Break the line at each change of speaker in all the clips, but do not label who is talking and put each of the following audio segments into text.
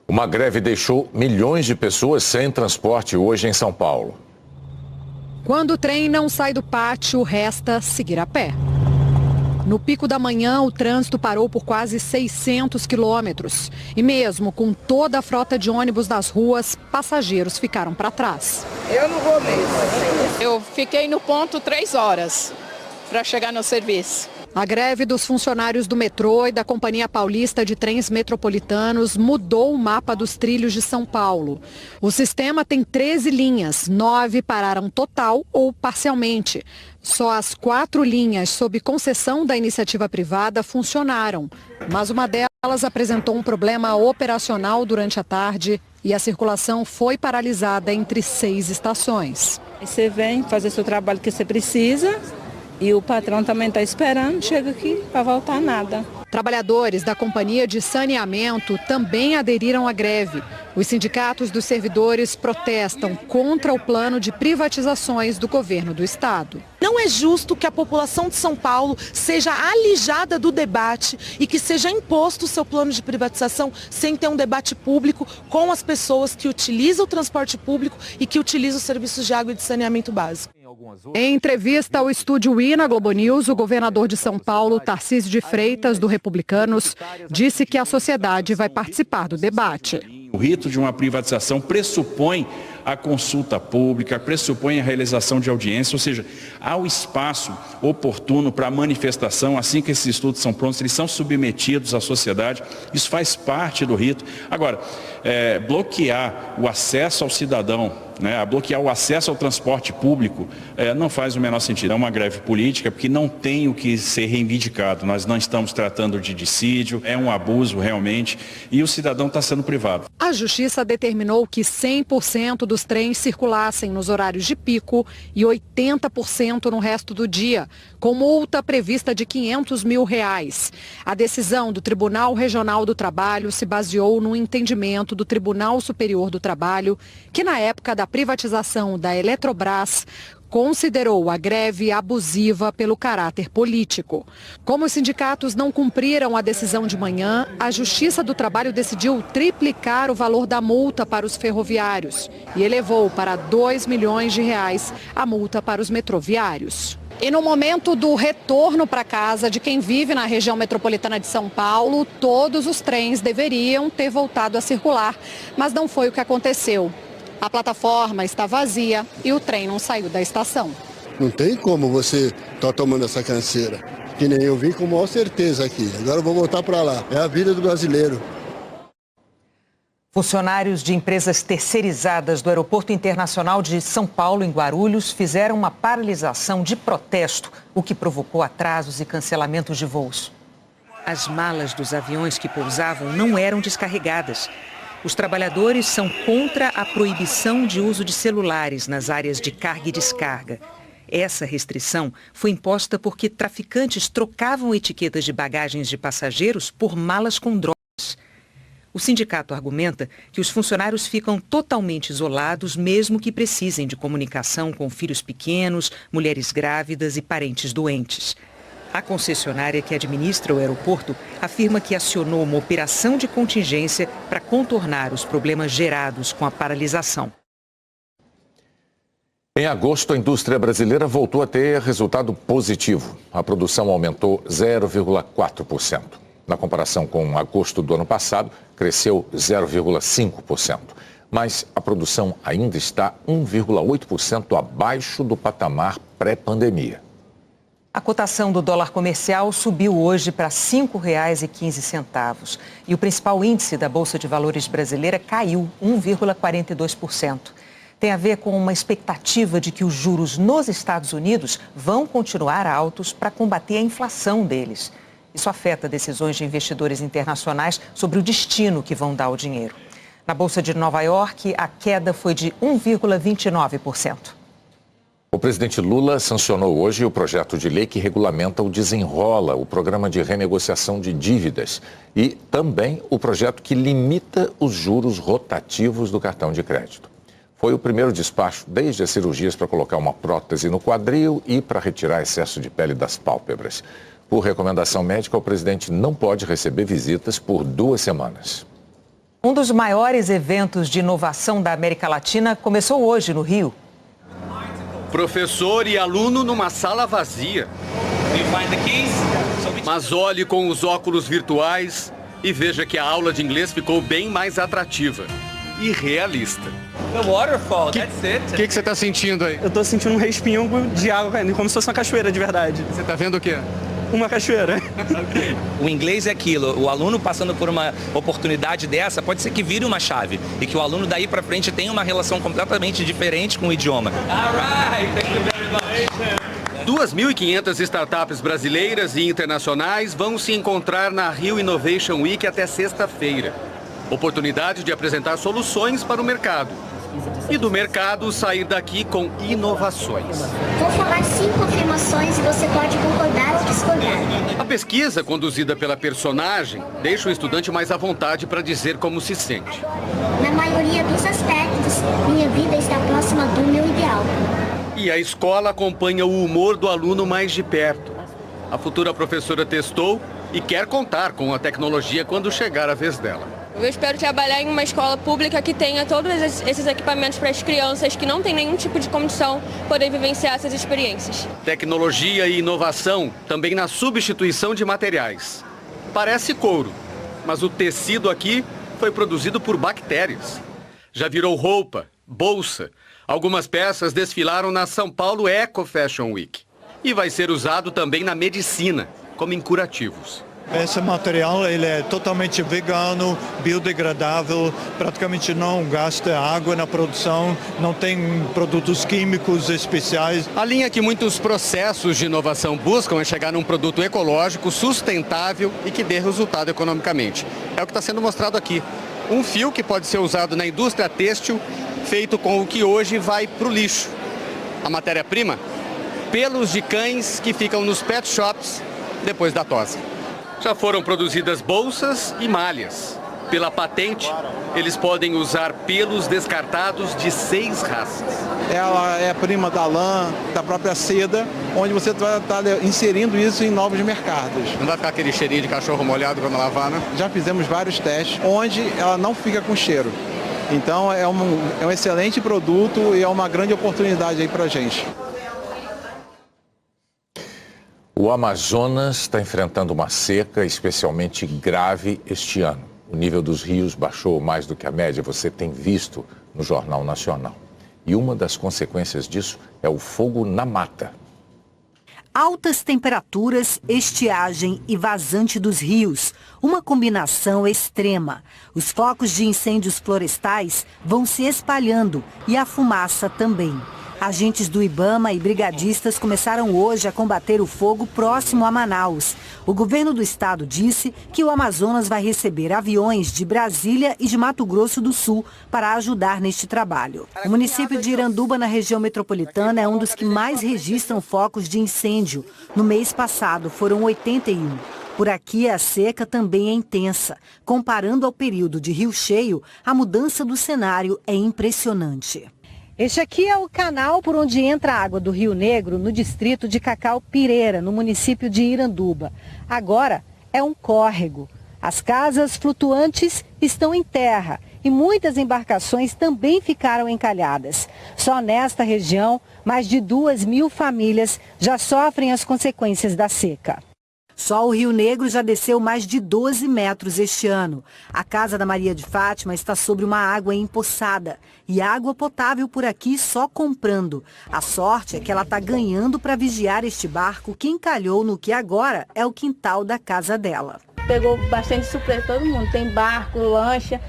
Uma greve deixou milhões de pessoas sem transporte hoje em São Paulo.
Quando o trem não sai do pátio, resta seguir a pé. No pico da manhã, o trânsito parou por quase 600 quilômetros. E mesmo com toda a frota de ônibus nas ruas, passageiros ficaram para trás.
Eu não vou mesmo.
Eu fiquei no ponto 3 horas para chegar no serviço.
A greve dos funcionários do metrô e da Companhia Paulista de Trens Metropolitanos mudou o mapa dos trilhos de São Paulo. O sistema tem 13 linhas, 9 pararam total ou parcialmente. Só as 4 linhas sob concessão da iniciativa privada funcionaram, mas uma delas apresentou um problema operacional durante a tarde e a circulação foi paralisada entre 6 estações.
Você vem fazer seu trabalho que você precisa. E o patrão também está esperando, chega aqui para voltar nada.
Trabalhadores da Companhia de Saneamento também aderiram à greve. Os sindicatos dos servidores protestam contra o plano de privatizações do governo do estado.
Não é justo que a população de São Paulo seja alijada do debate e que seja imposto o seu plano de privatização sem ter um debate público com as pessoas que utilizam o transporte público e que utilizam os serviços de água e de saneamento básico.
Em entrevista ao Estúdio I na Globo News, o governador de São Paulo, Tarcísio de Freitas, do Republicanos, disse que a sociedade vai participar do debate.
O rito de uma privatização pressupõe a consulta pública, pressupõe a realização de audiência, ou seja, há o espaço oportuno para a manifestação, assim que esses estudos são prontos, eles são submetidos à sociedade, isso faz parte do rito. Agora, bloquear o acesso ao cidadão, a bloquear o acesso ao transporte público, não faz o menor sentido. É uma greve política porque não tem o que ser reivindicado. Nós não estamos tratando de dissídio, é um abuso realmente e o cidadão está sendo privado.
A Justiça determinou que 100% dos trens circulassem nos horários de pico e 80% no resto do dia, com multa prevista de R$500 mil. A decisão do Tribunal Regional do Trabalho se baseou no entendimento do Tribunal Superior do Trabalho, que na época da privatização da Eletrobras, considerou a greve abusiva pelo caráter político. Como os sindicatos não cumpriram a decisão de manhã, a Justiça do Trabalho decidiu triplicar o valor da multa para os ferroviários e elevou para R$2 milhões a multa para os metroviários. E no momento do retorno para casa de quem vive na região metropolitana de São Paulo, todos os trens deveriam ter voltado a circular, mas não foi o que aconteceu. A plataforma está vazia e o trem não saiu da estação.
Não tem como você estar tomando essa canseira. Que nem eu vim com maior certeza aqui. Agora eu vou voltar para lá. É a vida do brasileiro.
Funcionários de empresas terceirizadas do Aeroporto Internacional de São Paulo, em Guarulhos, fizeram uma paralisação de protesto, o que provocou atrasos e cancelamentos de voos. As malas dos aviões que pousavam não eram descarregadas. Os trabalhadores são contra a proibição de uso de celulares nas áreas de carga e descarga. Essa restrição foi imposta porque traficantes trocavam etiquetas de bagagens de passageiros por malas com drogas. O sindicato argumenta que os funcionários ficam totalmente isolados, mesmo que precisem de comunicação com filhos pequenos, mulheres grávidas e parentes doentes. A concessionária que administra o aeroporto afirma que acionou uma operação de contingência para contornar os problemas gerados com a paralisação.
Em agosto, a indústria brasileira voltou a ter resultado positivo. A produção aumentou 0,4%. Na comparação com agosto do ano passado, cresceu 0,5%. Mas a produção ainda está 1,8% abaixo do patamar pré-pandemia.
A cotação do dólar comercial subiu hoje para R$ 5,15. E o principal índice da Bolsa de Valores brasileira caiu 1,42%. Tem a ver com uma expectativa de que os juros nos Estados Unidos vão continuar altos para combater a inflação deles. Isso afeta decisões de investidores internacionais sobre o destino que vão dar ao dinheiro. Na Bolsa de Nova York, a queda foi de 1,29%.
O presidente Lula sancionou hoje o projeto de lei que regulamenta o Desenrola, o programa de renegociação de dívidas, e também o projeto que limita os juros rotativos do cartão de crédito. Foi o primeiro despacho desde as cirurgias para colocar uma prótese no quadril e para retirar excesso de pele das pálpebras. Por recomendação médica, o presidente não pode receber visitas por 2 semanas.
Um dos maiores eventos de inovação da América Latina começou hoje no Rio.
Professor e aluno numa sala vazia. Mas olhe com os óculos virtuais e veja que a aula de inglês ficou bem mais atrativa e realista.
O
que você está sentindo aí?
Eu estou sentindo um respingo de água caindo, como se fosse uma cachoeira de verdade.
Você está vendo o quê?
Uma cachoeira.
O inglês é aquilo, o aluno passando por uma oportunidade dessa, pode ser que vire uma chave e que o aluno daí para frente tenha uma relação completamente diferente com o idioma.
2.500 startups brasileiras e internacionais vão se encontrar na Rio Innovation Week até sexta-feira. Oportunidade de apresentar soluções para o mercado. E do mercado sair daqui com inovações.
Vou falar 5 afirmações e você pode concordar ou discordar.
A pesquisa, conduzida pela personagem, deixa o estudante mais à vontade para dizer como se sente.
Na maioria dos aspectos, minha vida está próxima do meu ideal.
E a escola acompanha o humor do aluno mais de perto. A futura professora testou e quer contar com a tecnologia quando chegar a vez dela.
Eu espero trabalhar em uma escola pública que tenha todos esses equipamentos para as crianças que não têm nenhum tipo de condição poder vivenciar essas experiências.
Tecnologia e inovação também na substituição de materiais. Parece couro, mas o tecido aqui foi produzido por bactérias. Já virou roupa, bolsa. Algumas peças desfilaram na São Paulo Eco Fashion Week. E vai ser usado também na medicina, como em curativos.
Esse material ele é totalmente vegano, biodegradável, praticamente não gasta água na produção, não tem produtos químicos especiais.
A linha que muitos processos de inovação buscam é chegar num produto ecológico, sustentável e que dê resultado economicamente. É o que está sendo mostrado aqui. Um fio que pode ser usado na indústria têxtil, feito com o que hoje vai para o lixo. A matéria-prima? Pelos de cães que ficam nos pet shops depois da tosse. Já foram produzidas bolsas e malhas. Pela patente, eles podem usar pelos descartados de 6 raças.
Ela é prima da lã, da própria seda, onde você vai estar inserindo isso em novos mercados.
Não vai ficar aquele cheirinho de cachorro molhado quando lavar, né?
Já fizemos vários testes, onde ela não fica com cheiro. Então é um excelente produto e é uma grande oportunidade aí pra gente.
O Amazonas está enfrentando uma seca especialmente grave este ano. O nível dos rios baixou mais do que a média, você tem visto no Jornal Nacional. E uma das consequências disso é o fogo na mata.
Altas temperaturas, estiagem e vazante dos rios. Uma combinação extrema. Os focos de incêndios florestais vão se espalhando e a fumaça também. Agentes do IBAMA e brigadistas começaram hoje a combater o fogo próximo a Manaus. O governo do estado disse que o Amazonas vai receber aviões de Brasília e de Mato Grosso do Sul para ajudar neste trabalho. O município de Iranduba, na região metropolitana, é um dos que mais registram focos de incêndio. No mês passado, foram 81. Por aqui, a seca também é intensa. Comparando ao período de rio cheio, a mudança do cenário é impressionante.
Este aqui é o canal por onde entra a água do Rio Negro no distrito de Cacau-Pireira, no município de Iranduba. Agora é um córrego. As casas flutuantes estão em terra e muitas embarcações também ficaram encalhadas. Só nesta região, mais de 2.000 famílias já sofrem as consequências da seca.
Só o Rio Negro já desceu mais de 12 metros este ano. A casa da Maria de Fátima está sobre uma água empoçada. E água potável por aqui só comprando. A sorte é que ela está ganhando para vigiar este barco que encalhou no que agora é o quintal da casa dela.
Pegou bastante surpresa todo mundo. Tem barco, lancha,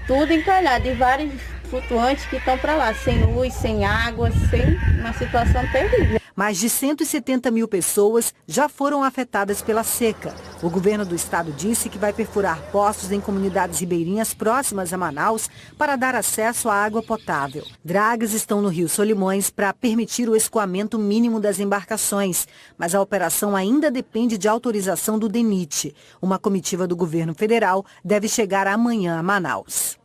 tudo encalhado. E vários flutuantes que estão para lá, sem luz, sem água, sem uma situação terrível.
Mais de 170 mil pessoas já foram afetadas pela seca. O governo do estado disse que vai perfurar poços em comunidades ribeirinhas próximas a Manaus para dar acesso à água potável. Dragas estão no Rio Solimões para permitir o escoamento mínimo das embarcações, mas a operação ainda depende de autorização do DENIT. Uma comitiva do governo federal deve chegar amanhã a Manaus.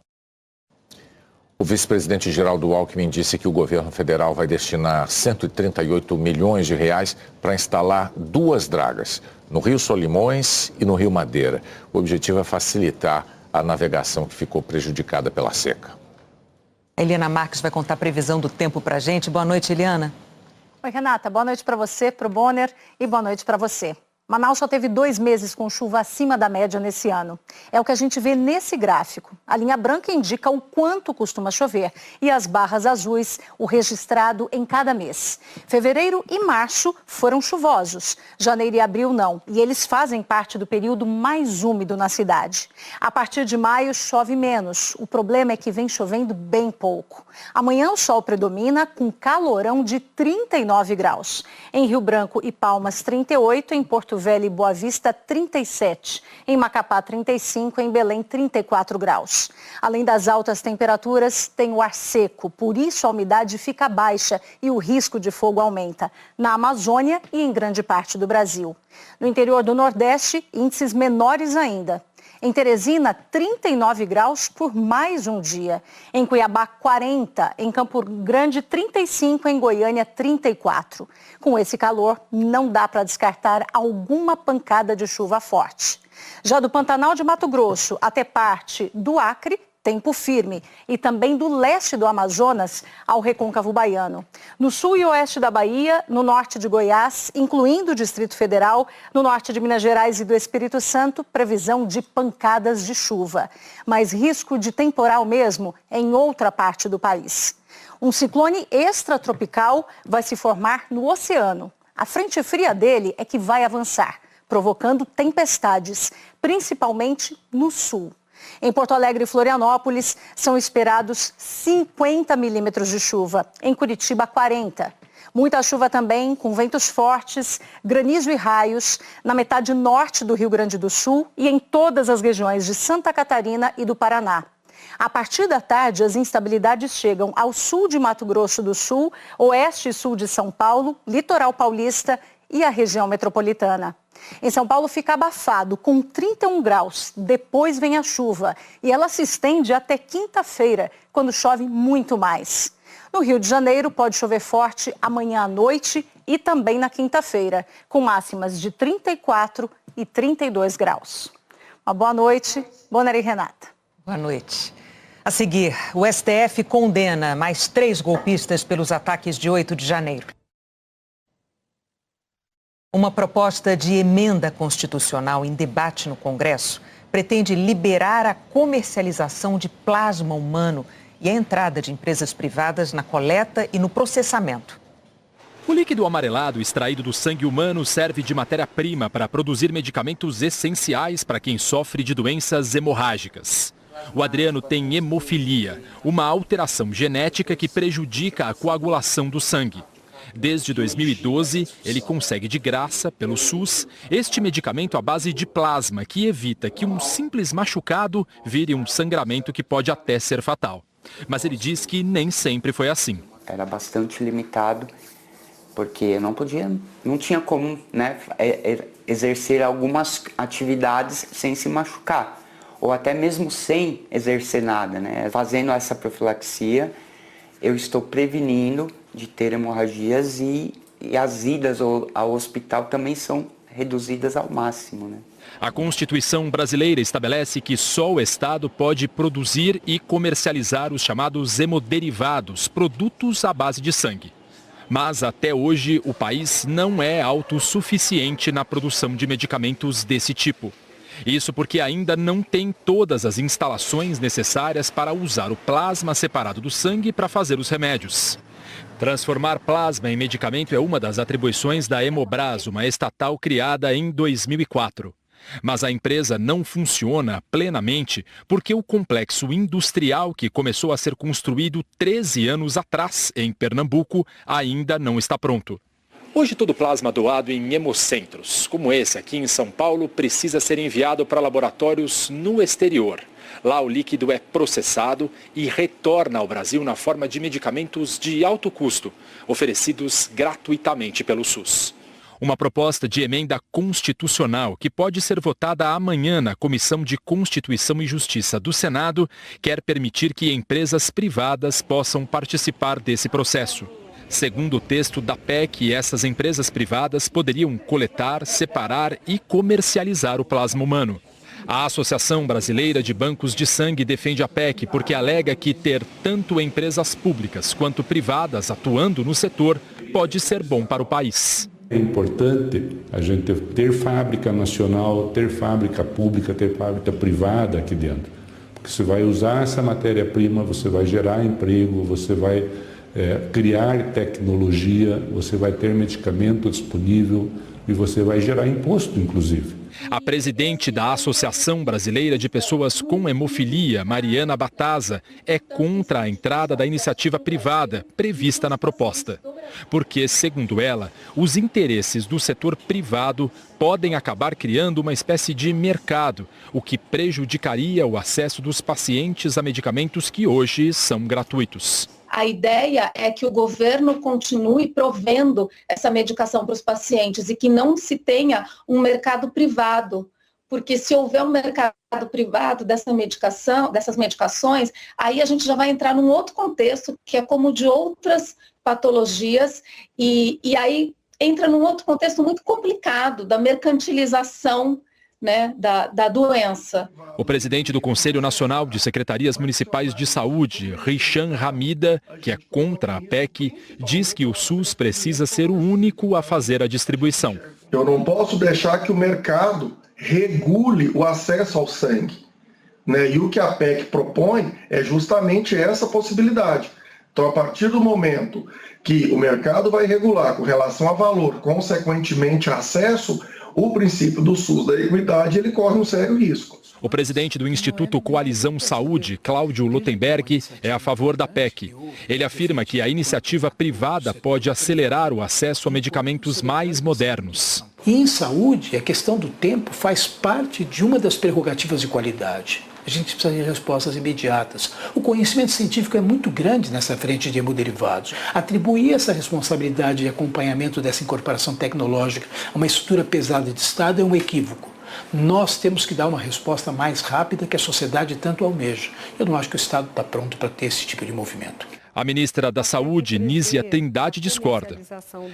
O vice-presidente Geraldo Alckmin disse que o governo federal vai destinar 138 milhões de reais para instalar 2 dragas, no Rio Solimões e no Rio Madeira. O objetivo é facilitar a navegação que ficou prejudicada pela seca.
A Eliana Marques vai contar a previsão do tempo para a gente. Boa noite, Eliana.
Oi, Renata. Boa noite para você, para o Bonner e boa noite para você. Manaus só teve 2 meses com chuva acima da média nesse ano. É o que a gente vê nesse gráfico. A linha branca indica o quanto costuma chover e as barras azuis, o registrado em cada mês. Fevereiro e março foram chuvosos, janeiro e abril não. E eles fazem parte do período mais úmido na cidade. A partir de maio chove menos. O problema é que vem chovendo bem pouco. Amanhã o sol predomina com calorão de 39 graus. Em Rio Branco e Palmas, 38, em Porto Velho e Boa Vista, 37. Em Macapá, 35. Em Belém, 34 graus. Além das altas temperaturas, tem o ar seco. Por isso, a umidade fica baixa e o risco de fogo aumenta. Na Amazônia e em grande parte do Brasil. No interior do Nordeste, índices menores ainda. Em Teresina, 39 graus por mais um dia. Em Cuiabá, 40. Em Campo Grande, 35. Em Goiânia, 34. Com esse calor, não dá para descartar alguma pancada de chuva forte. Já do Pantanal de Mato Grosso até parte do Acre, tempo firme. E também do leste do Amazonas ao Recôncavo Baiano. No sul e oeste da Bahia, no norte de Goiás, incluindo o Distrito Federal, no norte de Minas Gerais e do Espírito Santo, previsão de pancadas de chuva. Mas risco de temporal mesmo em outra parte do país. Um ciclone extratropical vai se formar no oceano. A frente fria dele é que vai avançar, provocando tempestades, principalmente no sul. Em Porto Alegre e Florianópolis, são esperados 50 milímetros de chuva. Em Curitiba, 40. Muita chuva também, com ventos fortes, granizo e raios, na metade norte do Rio Grande do Sul e em todas as regiões de Santa Catarina e do Paraná. A partir da tarde, as instabilidades chegam ao sul de Mato Grosso do Sul, oeste e sul de São Paulo, litoral paulista e a região metropolitana. Em São Paulo fica abafado, com 31 graus. Depois vem a chuva e ela se estende até quinta-feira, quando chove muito mais. No Rio de Janeiro pode chover forte amanhã à noite e também na quinta-feira, com máximas de 34 e 32 graus. Uma boa noite, Bonner e Renata.
Boa noite. A seguir, o STF condena mais 3 golpistas pelos ataques de 8 de janeiro. Uma proposta de emenda constitucional em debate no Congresso pretende liberar a comercialização de plasma humano e a entrada de empresas privadas na coleta e no processamento.
O líquido amarelado extraído do sangue humano serve de matéria-prima para produzir medicamentos essenciais para quem sofre de doenças hemorrágicas. O Adriano tem hemofilia, uma alteração genética que prejudica a coagulação do sangue. Desde 2012, ele consegue de graça, pelo SUS, este medicamento à base de plasma, que evita que um simples machucado vire um sangramento que pode até ser fatal. Mas ele diz que nem sempre foi assim.
Era bastante limitado, porque não tinha como, né, exercer algumas atividades sem se machucar, ou até mesmo sem exercer nada, né? Fazendo essa profilaxia, eu estou prevenindo de ter hemorragias e as idas ao hospital também são reduzidas ao máximo, né?
A Constituição brasileira estabelece que só o Estado pode produzir e comercializar os chamados hemoderivados, produtos à base de sangue. Mas até hoje o país não é autossuficiente na produção de medicamentos desse tipo. Isso porque ainda não tem todas as instalações necessárias para usar o plasma separado do sangue para fazer os remédios. Transformar plasma em medicamento é uma das atribuições da Hemobras, uma estatal criada em 2004. Mas a empresa não funciona plenamente porque o complexo industrial que começou a ser construído 13 anos atrás em Pernambuco ainda não está pronto. Hoje todo plasma doado em hemocentros, como esse aqui em São Paulo, precisa ser enviado para laboratórios no exterior. Lá o líquido é processado e retorna ao Brasil na forma de medicamentos de alto custo, oferecidos gratuitamente pelo SUS. Uma proposta de emenda constitucional que pode ser votada amanhã na Comissão de Constituição e Justiça do Senado quer permitir que empresas privadas possam participar desse processo. Segundo o texto da PEC, essas empresas privadas poderiam coletar, separar e comercializar o plasma humano. A Associação Brasileira de Bancos de Sangue defende a PEC porque alega que ter tanto empresas públicas quanto privadas atuando no setor pode ser bom para o país.
É importante a gente ter fábrica nacional, ter fábrica pública, ter fábrica privada aqui dentro. Porque você vai usar essa matéria-prima, você vai gerar emprego, você vai criar tecnologia, você vai ter medicamento disponível e você vai gerar imposto, inclusive.
A presidente da Associação Brasileira de Pessoas com Hemofilia, Mariana Bataza, é contra a entrada da iniciativa privada prevista na proposta. Porque, segundo ela, os interesses do setor privado podem acabar criando uma espécie de mercado, o que prejudicaria o acesso dos pacientes a medicamentos que hoje são gratuitos.
A ideia é que o governo continue provendo essa medicação para os pacientes e que não se tenha um mercado privado, porque se houver um mercado privado dessa medicação, dessas medicações, aí a gente já vai entrar num outro contexto, que é como de outras patologias, e aí entra num outro contexto muito complicado da mercantilização, né, da doença.
O presidente do Conselho Nacional de Secretarias Municipais de Saúde, Richan Hamida, que é contra a PEC, diz que o SUS precisa ser o único a fazer a distribuição.
Eu não posso deixar que o mercado regule o acesso ao sangue, né? E o que a PEC propõe é justamente essa possibilidade. Então, a partir do momento que o mercado vai regular com relação a valor, consequentemente acesso, o princípio do SUS da equidade, ele corre um sério risco.
O presidente do Instituto Coalizão Saúde, Cláudio Lutemberg, é a favor da PEC. Ele afirma que a iniciativa privada pode acelerar o acesso a medicamentos mais modernos.
E em saúde, a questão do tempo faz parte de uma das prerrogativas de qualidade. A gente precisa de respostas imediatas. O conhecimento científico é muito grande nessa frente de hemoderivados. Atribuir essa responsabilidade de acompanhamento dessa incorporação tecnológica a uma estrutura pesada de Estado é um equívoco. Nós temos que dar uma resposta mais rápida que a sociedade tanto almeja. Eu não acho que o Estado está pronto para ter esse tipo de movimento.
A ministra da Saúde, Nízia Trindade, discorda.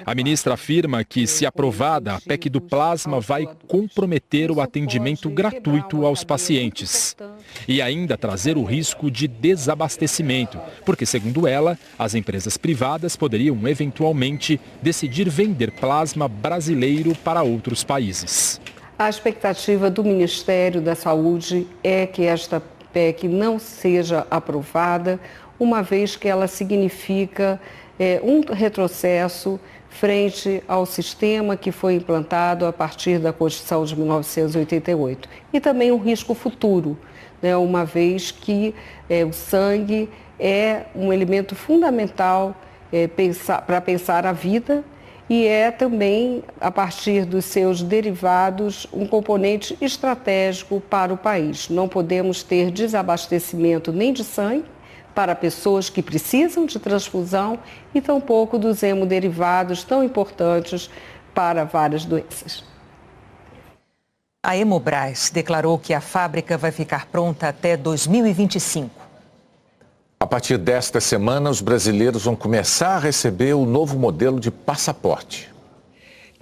A ministra afirma que, se aprovada, a PEC do plasma vai comprometer o atendimento gratuito aos pacientes e ainda trazer o risco de desabastecimento, porque, segundo ela, as empresas privadas poderiam eventualmente decidir vender plasma brasileiro para outros países.
A expectativa do Ministério da Saúde é que esta PEC não seja aprovada, uma vez que ela significa um retrocesso frente ao sistema que foi implantado a partir da Constituição de 1988. E também um risco futuro, né, uma vez que o sangue é um elemento fundamental para pensar a vida e é também, a partir dos seus derivados, um componente estratégico para o país. Não podemos ter desabastecimento nem de sangue para pessoas que precisam de transfusão e tampouco dos hemoderivados tão importantes para várias doenças.
A Hemobras declarou que a fábrica vai ficar pronta até 2025.
A partir desta semana, os brasileiros vão começar a receber o novo modelo de passaporte.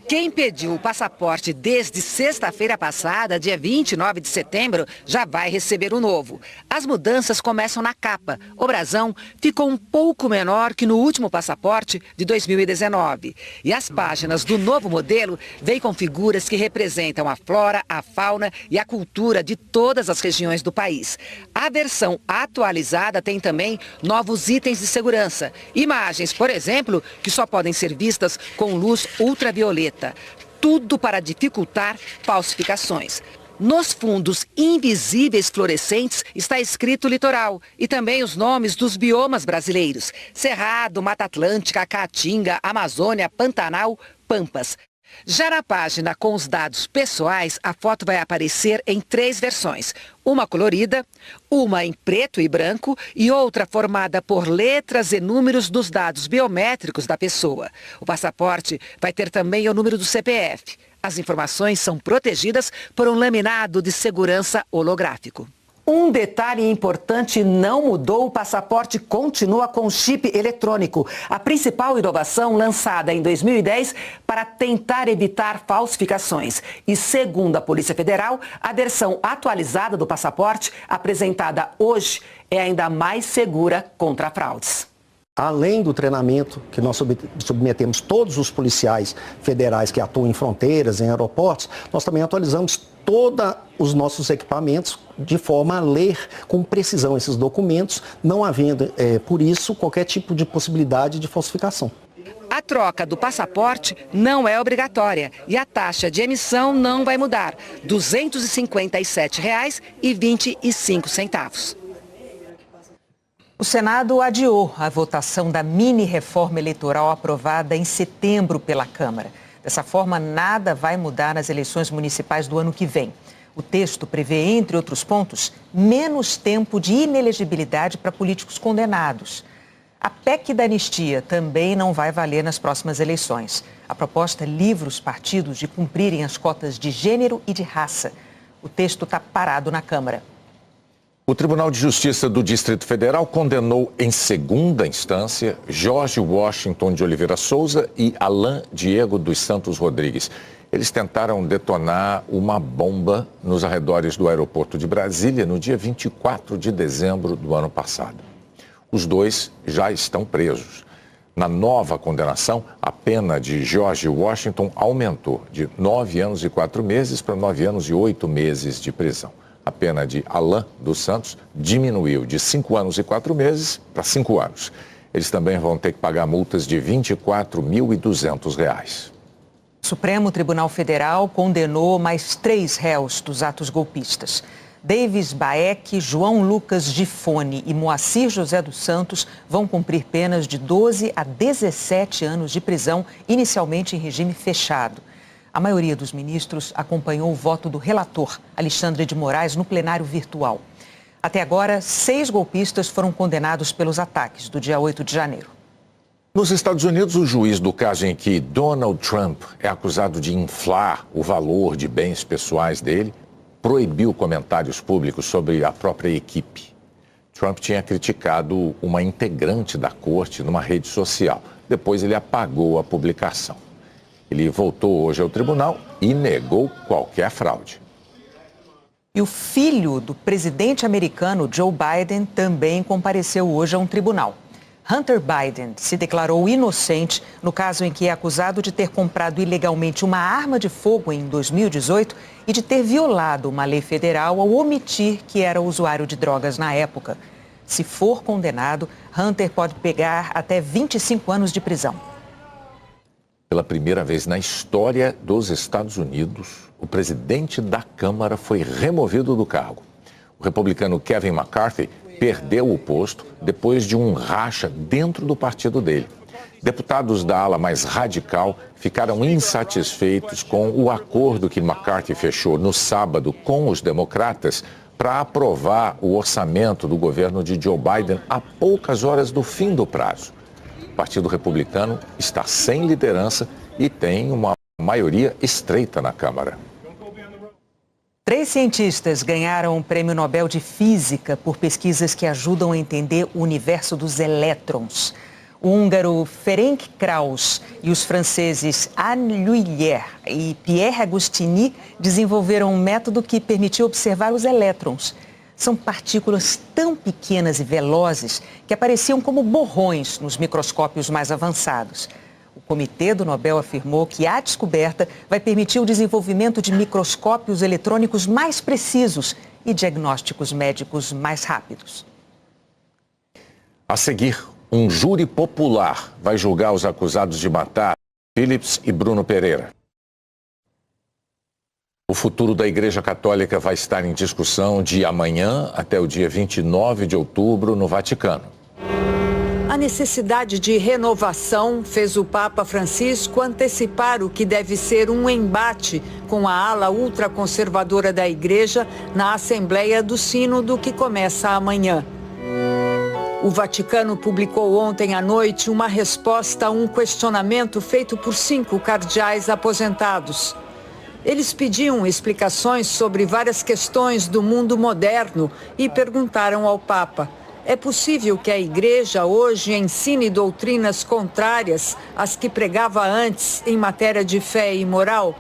Quem pediu o passaporte desde sexta-feira passada, dia 29 de setembro, já vai receber o novo. As mudanças começam na capa. O brasão ficou um pouco menor que no último passaporte de 2019. E as páginas do novo modelo vêm com figuras que representam a flora, a fauna e a cultura de todas as regiões do país. A versão atualizada tem também novos itens de segurança. Imagens, por exemplo, que só podem ser vistas com luz ultravioleta. Tudo para dificultar falsificações. Nos fundos invisíveis fluorescentes está escrito litoral e também os nomes dos biomas brasileiros: Cerrado, Mata Atlântica, Caatinga, Amazônia, Pantanal, Pampas. Já na página com os dados pessoais, a foto vai aparecer em 3 versões. Uma colorida, uma em preto e branco e outra formada por letras e números dos dados biométricos da pessoa. O passaporte vai ter também o número do CPF. As informações são protegidas por um laminado de segurança holográfico.
Um detalhe importante não mudou, o passaporte continua com chip eletrônico. A principal inovação lançada em 2010 para tentar evitar falsificações. E segundo a Polícia Federal, a versão atualizada do passaporte, apresentada hoje, é ainda mais segura contra fraudes.
Além do treinamento que nós submetemos todos os policiais federais que atuam em fronteiras, em aeroportos, nós também atualizamos todos os nossos equipamentos de forma a ler com precisão esses documentos, não havendo, por isso, qualquer tipo de possibilidade de falsificação.
A troca do passaporte não é obrigatória e a taxa de emissão não vai mudar, R$ 257,25.
O Senado adiou a votação da mini-reforma eleitoral aprovada em setembro pela Câmara. Dessa forma, nada vai mudar nas eleições municipais do ano que vem. O texto prevê, entre outros pontos, menos tempo de inelegibilidade para políticos condenados. A PEC da anistia também não vai valer nas próximas eleições. A proposta livra os partidos de cumprirem as cotas de gênero e de raça. O texto está parado na Câmara.
O Tribunal de Justiça do Distrito Federal condenou em segunda instância Jorge Washington de Oliveira Souza e Alain Diego dos Santos Rodrigues. Eles tentaram detonar uma bomba nos arredores do aeroporto de Brasília no dia 24 de dezembro do ano passado. Os dois já estão presos. Na nova condenação, a pena de Jorge Washington aumentou de 9 anos e 4 meses para 9 anos e 8 meses de prisão. A pena de Alain dos Santos diminuiu de 5 anos e 4 meses para 5 anos. Eles também vão ter que pagar multas de R$ 24.200.
O Supremo Tribunal Federal condenou mais 3 réus dos atos golpistas. Davis Baek, João Lucas Gifone e Moacir José dos Santos vão cumprir penas de 12 a 17 anos de prisão, inicialmente em regime fechado. A maioria dos ministros acompanhou o voto do relator, Alexandre de Moraes, no plenário virtual. Até agora, 6 golpistas foram condenados pelos ataques do dia 8 de janeiro.
Nos Estados Unidos, o juiz do caso em que Donald Trump é acusado de inflar o valor de bens pessoais dele, proibiu comentários públicos sobre a própria equipe. Trump tinha criticado uma integrante da corte numa rede social. Depois ele apagou a publicação. Ele voltou hoje ao tribunal e negou qualquer fraude.
E o filho do presidente americano, Joe Biden, também compareceu hoje a um tribunal. Hunter Biden se declarou inocente no caso em que é acusado de ter comprado ilegalmente uma arma de fogo em 2018 e de ter violado uma lei federal ao omitir que era usuário de drogas na época. Se for condenado, Hunter pode pegar até 25 anos de prisão.
Pela primeira vez na história dos Estados Unidos, o presidente da Câmara foi removido do cargo. O republicano Kevin McCarthy perdeu o posto depois de um racha dentro do partido dele. Deputados da ala mais radical ficaram insatisfeitos com o acordo que McCarthy fechou no sábado com os democratas para aprovar o orçamento do governo de Joe Biden a poucas horas do fim do prazo. O Partido Republicano está sem liderança e tem uma maioria estreita na Câmara.
3 cientistas ganharam o Prêmio Nobel de Física por pesquisas que ajudam a entender o universo dos elétrons. O húngaro Ferenc Krauss e os franceses Anne L'Huillier e Pierre Agostini desenvolveram um método que permitiu observar os elétrons. São partículas tão pequenas e velozes que apareciam como borrões nos microscópios mais avançados. O Comitê do Nobel afirmou que a descoberta vai permitir o desenvolvimento de microscópios eletrônicos mais precisos e diagnósticos médicos mais rápidos.
A seguir, um júri popular vai julgar os acusados de matar Philips e Bruno Pereira. O futuro da Igreja Católica vai estar em discussão de amanhã até o dia 29 de outubro no Vaticano.
A necessidade de renovação fez o Papa Francisco antecipar o que deve ser um embate com a ala ultraconservadora da Igreja na Assembleia do Sínodo que começa amanhã. O Vaticano publicou ontem à noite uma resposta a um questionamento feito por 5 cardeais aposentados. Eles pediam explicações sobre várias questões do mundo moderno e perguntaram ao Papa: é possível que a Igreja hoje ensine doutrinas contrárias às que pregava antes em matéria de fé e moral?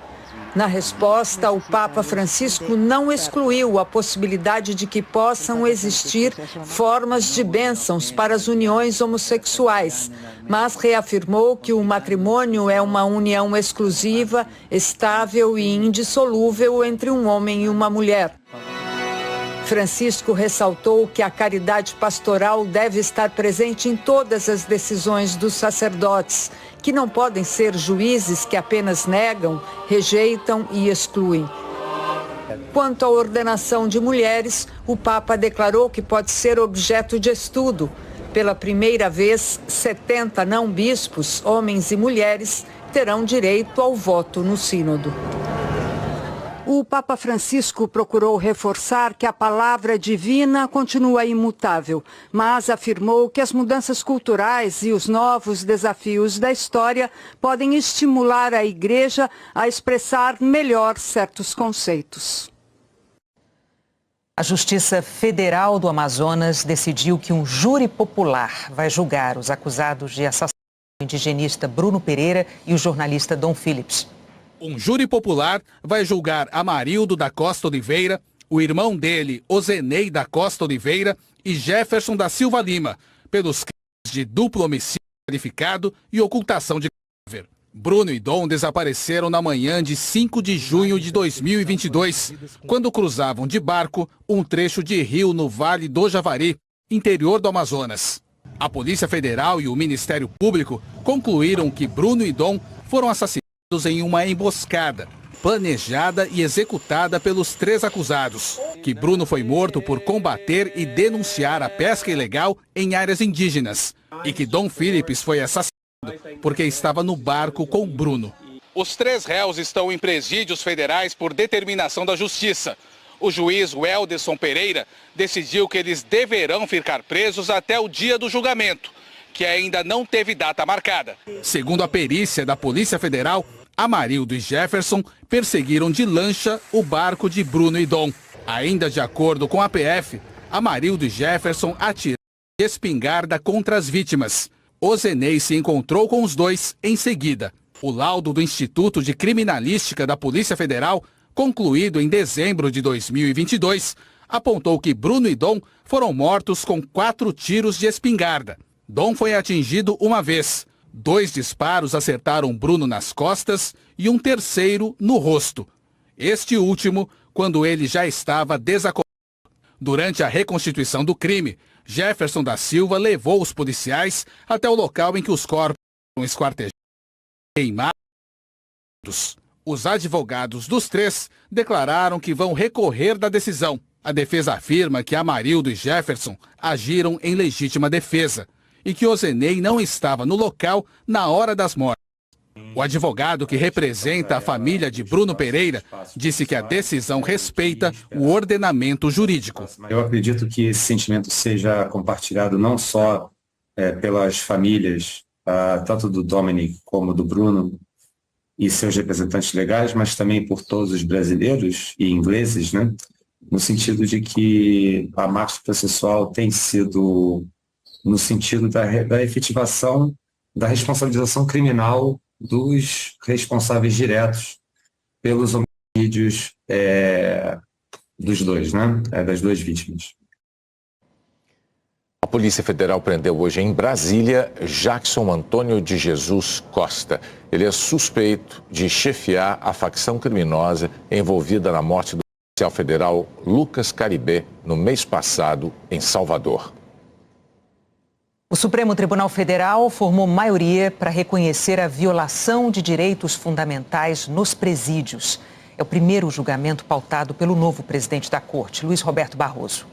Na resposta, o Papa Francisco não excluiu a possibilidade de que possam existir formas de bênçãos para as uniões homossexuais, mas reafirmou que o matrimônio é uma união exclusiva, estável e indissolúvel entre um homem e uma mulher. Francisco ressaltou que a caridade pastoral deve estar presente em todas as decisões dos sacerdotes, que não podem ser juízes que apenas negam, rejeitam e excluem. Quanto à ordenação de mulheres, o Papa declarou que pode ser objeto de estudo. Pela primeira vez, 70 não-bispos, homens e mulheres, terão direito ao voto no sínodo. O Papa Francisco procurou reforçar que a palavra divina continua imutável, mas afirmou que as mudanças culturais e os novos desafios da história podem estimular a Igreja a expressar melhor certos conceitos.
A Justiça Federal do Amazonas decidiu que um júri popular vai julgar os acusados de assassinato do indigenista Bruno Pereira e o jornalista Dom Phillips.
Um júri popular vai julgar Amarildo da Costa Oliveira, o irmão dele, Ozenei da Costa Oliveira e Jefferson da Silva Lima, pelos crimes de duplo homicídio qualificado e ocultação de cadáver. Bruno e Dom desapareceram na manhã de 5 de junho de 2022, quando cruzavam de barco um trecho de rio no Vale do Javari, interior do Amazonas. A Polícia Federal e o Ministério Público concluíram que Bruno e Dom foram assassinados em uma emboscada, planejada e executada pelos 3 acusados, que Bruno foi morto por combater e denunciar a pesca ilegal em áreas indígenas, e que Dom Phillips foi assassinado porque estava no barco com Bruno. Os 3 réus estão em presídios federais por determinação da Justiça. O juiz Welderson Pereira decidiu que eles deverão ficar presos até o dia do julgamento, que ainda não teve data marcada. Segundo a perícia da Polícia Federal, Amarildo e Jefferson perseguiram de lancha o barco de Bruno e Dom. Ainda de acordo com a PF, Amarildo e Jefferson atiraram de espingarda contra as vítimas. Ozenei se encontrou com os dois em seguida. O laudo do Instituto de Criminalística da Polícia Federal, concluído em dezembro de 2022, apontou que Bruno e Dom foram mortos com 4 tiros de espingarda. Dom foi atingido uma vez. 2 disparos acertaram Bruno nas costas e um terceiro no rosto. Este último, quando ele já estava desacordado. Durante a reconstituição do crime, Jefferson da Silva levou os policiais até o local em que os corpos foram esquartejados e queimados. Os advogados dos 3 declararam que vão recorrer da decisão. A defesa afirma que Amarildo e Jefferson agiram em legítima defesa e que Ozenei não estava no local na hora das mortes. O advogado que representa a família de Bruno Pereira disse que a decisão respeita o ordenamento jurídico.
Eu acredito que esse sentimento seja compartilhado não só pelas famílias, tanto do Dominic como do Bruno e seus representantes legais, mas também por todos os brasileiros e ingleses, né? No sentido de que a marcha processual tem sido no sentido da efetivação da responsabilização criminal dos responsáveis diretos pelos homicídios dos dois, né? Das 2 vítimas.
A Polícia Federal prendeu hoje em Brasília Jackson Antônio de Jesus Costa. Ele é suspeito de chefiar a facção criminosa envolvida na morte do policial federal Lucas Caribé no mês passado em Salvador.
O Supremo Tribunal Federal formou maioria para reconhecer a violação de direitos fundamentais nos presídios. É o primeiro julgamento pautado pelo novo presidente da Corte, Luiz Roberto Barroso.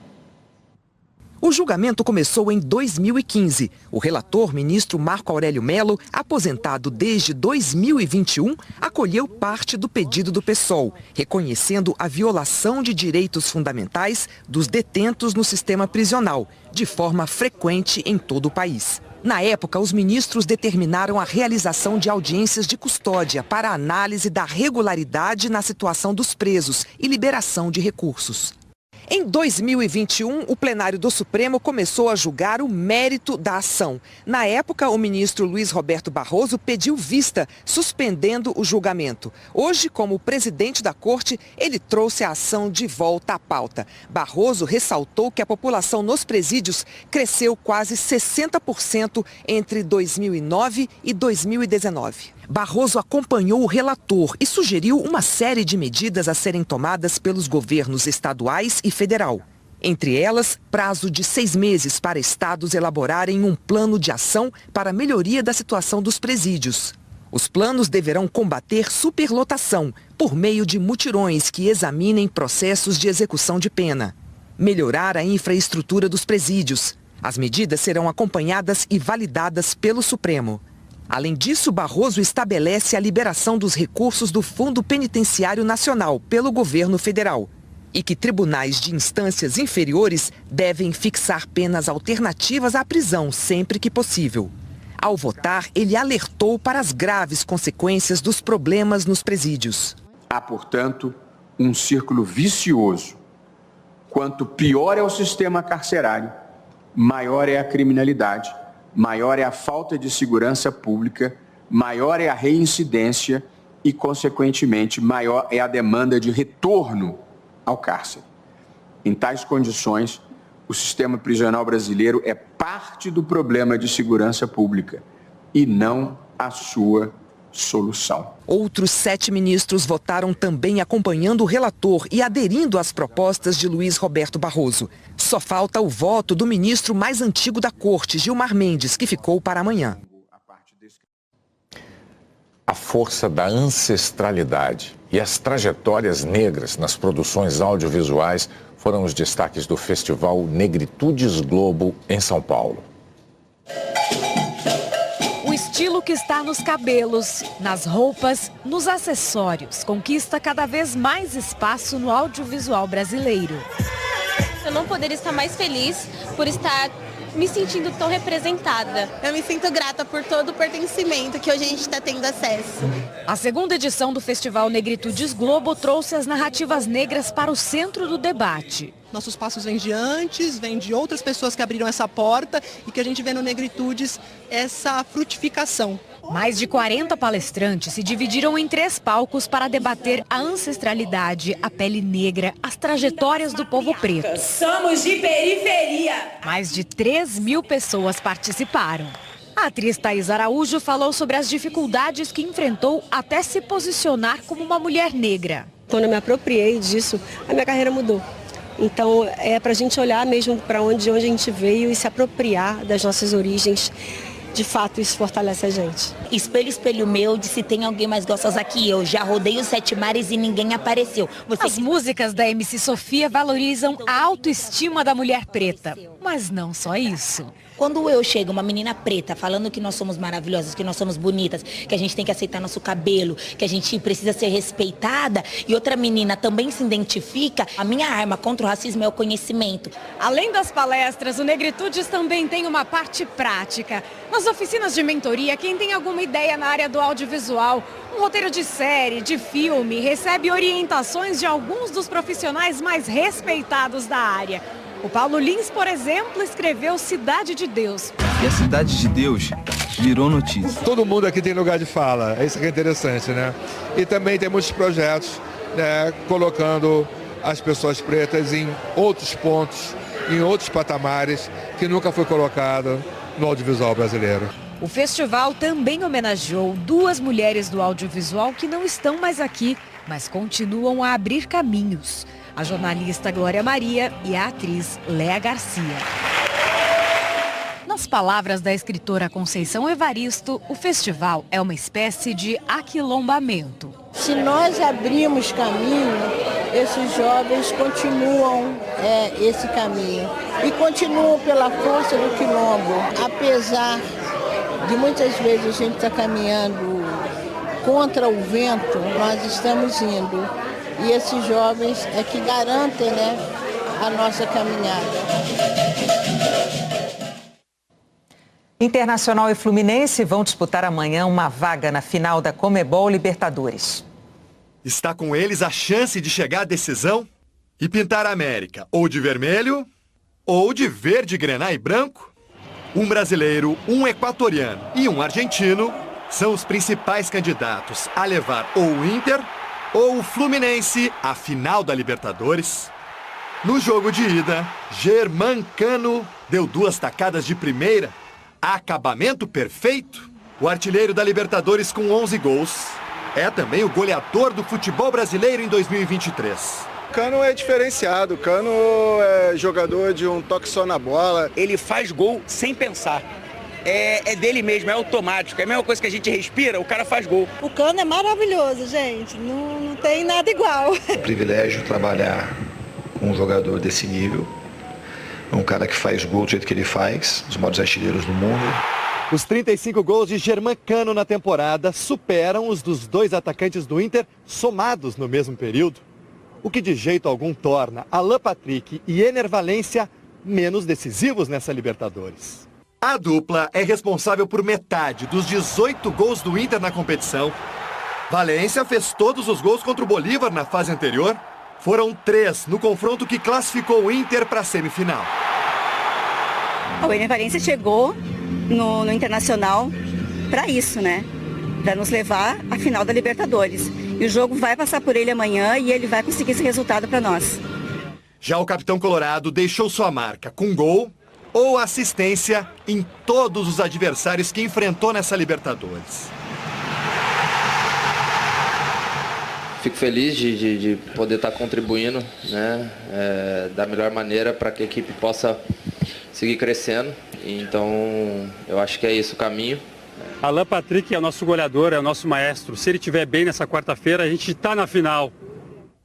O julgamento começou em 2015. O relator, ministro Marco Aurélio Mello, aposentado desde 2021, acolheu parte do pedido do PSOL, reconhecendo a violação de direitos fundamentais dos detentos no sistema prisional, de forma frequente em todo o país. Na época, os ministros determinaram a realização de audiências de custódia para análise da regularidade na situação dos presos e liberação de recursos. Em 2021, o plenário do Supremo começou a julgar o mérito da ação. Na época, o ministro Luiz Roberto Barroso pediu vista, suspendendo o julgamento. Hoje, como presidente da Corte, ele trouxe a ação de volta à pauta. Barroso ressaltou que a população nos presídios cresceu quase 60% entre 2009 e 2019. Barroso acompanhou o relator e sugeriu uma série de medidas a serem tomadas pelos governos estaduais e federal. Entre elas, prazo de 6 meses para estados elaborarem um plano de ação para a melhoria da situação dos presídios. Os planos deverão combater superlotação por meio de mutirões que examinem processos de execução de pena. Melhorar a infraestrutura dos presídios. As medidas serão acompanhadas e validadas pelo Supremo. Além disso, Barroso estabelece a liberação dos recursos do Fundo Penitenciário Nacional pelo governo federal e que tribunais de instâncias inferiores devem fixar penas alternativas à prisão sempre que possível. Ao votar, ele alertou para as graves consequências dos problemas nos presídios.
Há, portanto, um círculo vicioso. Quanto pior é o sistema carcerário, maior é a criminalidade, maior é a falta de segurança pública, maior é a reincidência e, consequentemente, maior é a demanda de retorno ao cárcere. Em tais condições, o sistema prisional brasileiro é parte do problema de segurança pública e não a sua solução.
Outros 7 ministros votaram também acompanhando o relator e aderindo às propostas de Luiz Roberto Barroso. Só falta o voto do ministro mais antigo da Corte, Gilmar Mendes, que ficou para amanhã.
A força da ancestralidade e as trajetórias negras nas produções audiovisuais foram os destaques do Festival Negritudes Globo em São Paulo.
O estilo que está nos cabelos, nas roupas, nos acessórios, conquista cada vez mais espaço no audiovisual brasileiro.
Eu não poderia estar mais feliz por estar me sentindo tão representada. Eu me sinto grata por todo o pertencimento que hoje a gente está tendo acesso.
A segunda edição do Festival Negritudes Globo trouxe as narrativas negras para o centro do debate.
Nossos passos vêm de antes, vêm de outras pessoas que abriram essa porta e que a gente vê no Negritudes essa frutificação.
Mais de 40 palestrantes se dividiram em 3 palcos para debater a ancestralidade, a pele negra, as trajetórias do povo preto.
Somos de periferia!
Mais de 3.000 pessoas participaram. A atriz Thaís Araújo falou sobre as dificuldades que enfrentou até se posicionar como uma mulher negra.
Quando eu me apropriei disso, a minha carreira mudou. Então é para a gente olhar mesmo para onde a gente veio e se apropriar das nossas origens. De fato, isso fortalece a gente.
Espelho, espelho meu, de se tem alguém mais gostosa que eu. Já rodei os 7 mares e ninguém apareceu.
As músicas da MC Sofia valorizam a autoestima da mulher preta. Mas não só isso.
Quando eu chego, uma menina preta, falando que nós somos maravilhosas, que nós somos bonitas, que a gente tem que aceitar nosso cabelo, que a gente precisa ser respeitada, e outra menina também se identifica, a minha arma contra o racismo é o conhecimento.
Além das palestras, o Negritudes também tem uma parte prática. Nas oficinas de mentoria, quem tem alguma ideia na área do audiovisual, um roteiro de série, de filme, recebe orientações de alguns dos profissionais mais respeitados da área. O Paulo Lins, por exemplo, escreveu Cidade de Deus.
E a Cidade de Deus virou notícia.
Todo mundo aqui tem lugar de fala, é isso que é interessante, né? E também tem muitos projetos, né, colocando as pessoas pretas em outros pontos, em outros patamares, que nunca foi colocado no audiovisual brasileiro.
O festival também homenageou 2 mulheres do audiovisual que não estão mais aqui, mas continuam a abrir caminhos. A jornalista Glória Maria e a atriz Léa Garcia. Nas palavras da escritora Conceição Evaristo, o festival é uma espécie de aquilombamento.
Se nós abrirmos caminho, esses jovens continuam esse caminho. E continuam pela força do quilombo. Apesar de muitas vezes a gente estar caminhando contra o vento, nós estamos indo. E esses jovens é que garantem, né, a nossa caminhada.
Internacional e Fluminense vão disputar amanhã uma vaga na final da Conmebol Libertadores.
Está com eles a chance de chegar à decisão e pintar a América ou de vermelho ou de verde, grená e branco. Um brasileiro, um equatoriano e um argentino são os principais candidatos a levar ou o Inter ou o Fluminense à final da Libertadores. No jogo de ida, Germancano deu 2 tacadas de primeira. Acabamento perfeito. O artilheiro da Libertadores com 11 gols. É também o goleador do futebol brasileiro em 2023.
Cano é diferenciado. Cano é jogador de um toque só na bola.
Ele faz gol sem pensar. É dele mesmo, é automático. É a mesma coisa que a gente respira, o cara faz gol.
O Cano é maravilhoso, gente. Não tem nada igual.
É um privilégio trabalhar com um jogador desse nível. Um cara que faz gol do jeito que ele faz, os maiores artilheiros do mundo.
Os 35 gols de Germancano na temporada superam os dos 2 atacantes do Inter somados no mesmo período. O que de jeito algum torna Alan Patrick e Ener Valencia menos decisivos nessa Libertadores. A dupla é responsável por metade dos 18 gols do Inter na competição. Valencia fez todos os gols contra o Bolívar na fase anterior. Foram 3 no confronto que classificou o Inter para a semifinal.
O Ener Valencia chegou no Internacional para isso, né? Para nos levar à final da Libertadores. E o jogo vai passar por ele amanhã e ele vai conseguir esse resultado para nós.
Já o capitão colorado deixou sua marca com gol ou assistência em todos os adversários que enfrentou nessa Libertadores.
Fico feliz de poder estar contribuindo, né, da melhor maneira para que a equipe possa seguir crescendo. Então, eu acho que é isso o caminho.
Alan Patrick é o nosso goleador, é o nosso maestro. Se ele estiver bem nessa quarta-feira, a gente está na final.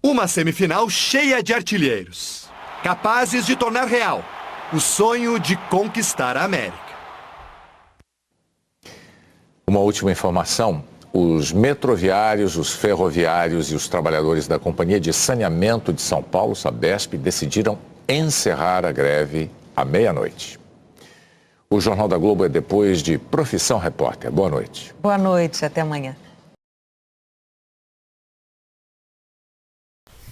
Uma semifinal cheia de artilheiros, capazes de tornar real o sonho de conquistar a América.
Uma última informação. Os metroviários, os ferroviários e os trabalhadores da Companhia de Saneamento de São Paulo, Sabesp, decidiram encerrar a greve à meia-noite. O Jornal da Globo é depois de Profissão Repórter. Boa noite.
Boa noite, até amanhã.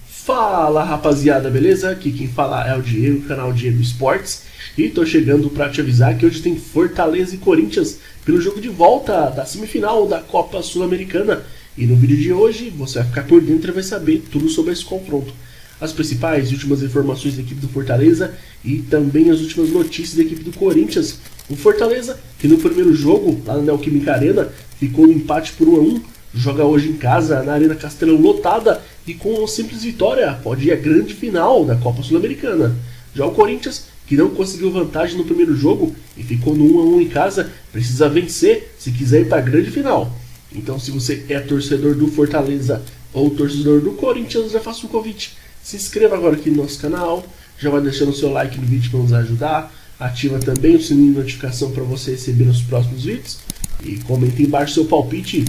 Fala, rapaziada, beleza? Aqui quem fala é o Diego, canal Diego Esportes. E tô chegando para te avisar que hoje tem Fortaleza e Corinthians pelo jogo de volta da semifinal da Copa Sul-Americana. E no vídeo de hoje você vai ficar por dentro e vai saber tudo sobre esse confronto. As principais e últimas informações da equipe do Fortaleza e também as últimas notícias da equipe do Corinthians. O Fortaleza, que no primeiro jogo, lá na Neoquímica Arena, ficou no empate por 1-1. Joga hoje em casa, na Arena Castelão lotada, e com uma simples vitória pode ir à grande final da Copa Sul-Americana. Já o Corinthians, que não conseguiu vantagem no primeiro jogo e ficou no 1-1 em casa, precisa vencer se quiser ir para a grande final. Então, se você é torcedor do Fortaleza ou torcedor do Corinthians, já faça um convite. Se inscreva agora aqui no nosso canal, já vai deixando o seu like no vídeo para nos ajudar, ativa também o sininho de notificação para você receber os próximos vídeos e comenta embaixo seu palpite,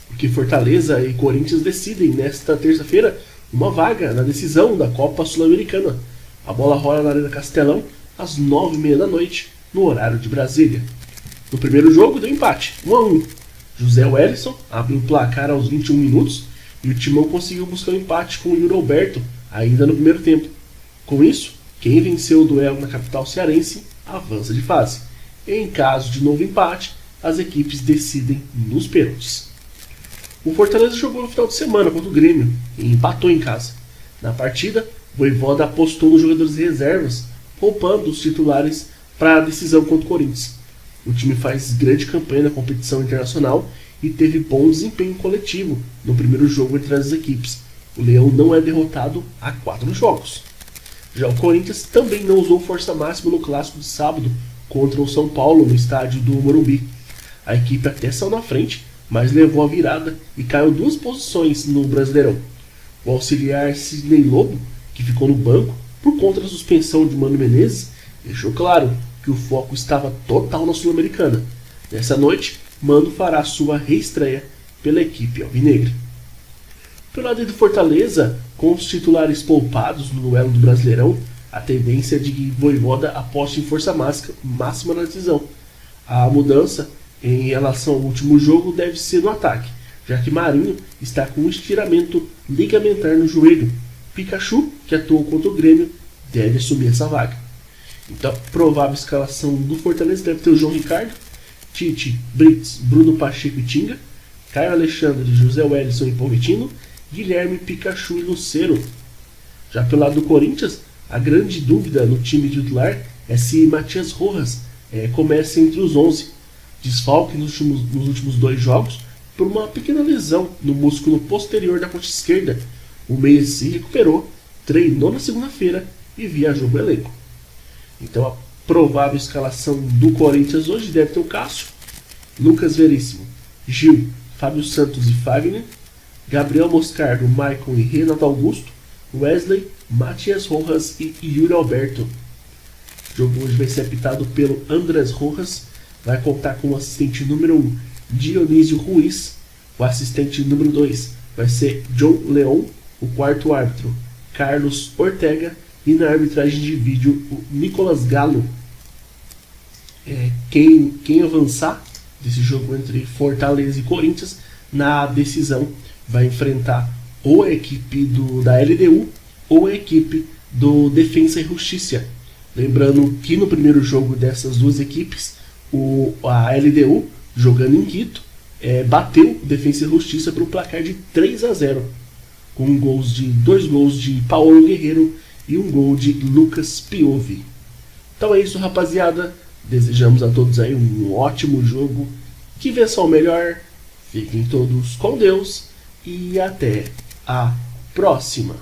porque Fortaleza e Corinthians decidem nesta terça-feira uma vaga na decisão da Copa Sul-Americana. A bola rola na Arena Castelão às 9h30 da noite, no horário de Brasília. No primeiro jogo deu empate, 1-1. José Wellison abriu o placar aos 21 minutos e o Timão conseguiu buscar o empate com o Yuri Alberto, ainda no primeiro tempo. Com isso, quem venceu o duelo na capital cearense avança de fase. Em caso de novo empate, as equipes decidem nos pênaltis. O Fortaleza jogou no final de semana contra o Grêmio e empatou em casa. Na partida, o Voivoda apostou nos jogadores reservas, poupando os titulares para a decisão contra o Corinthians. O time faz grande campanha na competição internacional e teve bom desempenho coletivo no primeiro jogo entre as equipes. O Leão não é derrotado há 4 jogos. Já o Corinthians também não usou força máxima no clássico de sábado contra o São Paulo no estádio do Morumbi. A equipe até saiu na frente, mas levou a virada e caiu 2 posições no Brasileirão. O auxiliar Sidney Lobo, que ficou no banco por conta da suspensão de Mano Menezes, deixou claro que o foco estava total na Sul-Americana. Nessa noite, Mano fará sua reestreia pela equipe alvinegra. Pelo lado do Fortaleza, com os titulares poupados no duelo do Brasileirão, a tendência é de que Voivoda aposte em força máxima na decisão. A mudança em relação ao último jogo deve ser no ataque, já que Marinho está com um estiramento ligamentar no joelho. Pikachu, que atuou contra o Grêmio, deve assumir essa vaga. Então, provável escalação do Fortaleza deve ter o João Ricardo, Tite, Brits, Bruno Pacheco e Tinga, Caio Alexandre, José Wellison e Pochettino, Guilherme, Pikachu e Lucero. Já pelo lado do Corinthians, a grande dúvida no time titular é se Matias Rojas começa entre os 11. Desfalque nos últimos 2 jogos por uma pequena lesão no músculo posterior da coxa esquerda. O meia se recuperou, treinou na segunda-feira e viajou para o elenco. Então a provável escalação do Corinthians hoje deve ter o Cássio, Lucas Veríssimo, Gil, Fábio Santos e Fagner, Gabriel Moscardo, Maicon e Renato Augusto, Wesley, Matias Rojas e Yuri Alberto. O jogo hoje vai ser apitado pelo Andrés Rojas, vai contar com o assistente número 1, Dionísio Ruiz, o assistente número 2 vai ser John Leon, o quarto árbitro, Carlos Ortega, e na arbitragem de vídeo, o Nicolas Galo. Quem avançar desse jogo entre Fortaleza e Corinthians, na decisão, vai enfrentar ou a equipe da LDU ou a equipe do Defensa e Justiça. Lembrando que no primeiro jogo dessas duas equipes, a LDU, jogando em Quito, bateu Defensa e Justiça por um placar de 3-0, com 2 gols de Paulo Guerreiro e 1 gol de Lucas Piovi. Então é isso, rapaziada. Desejamos a todos aí um ótimo jogo. Que vença o melhor. Fiquem todos com Deus. E até a próxima.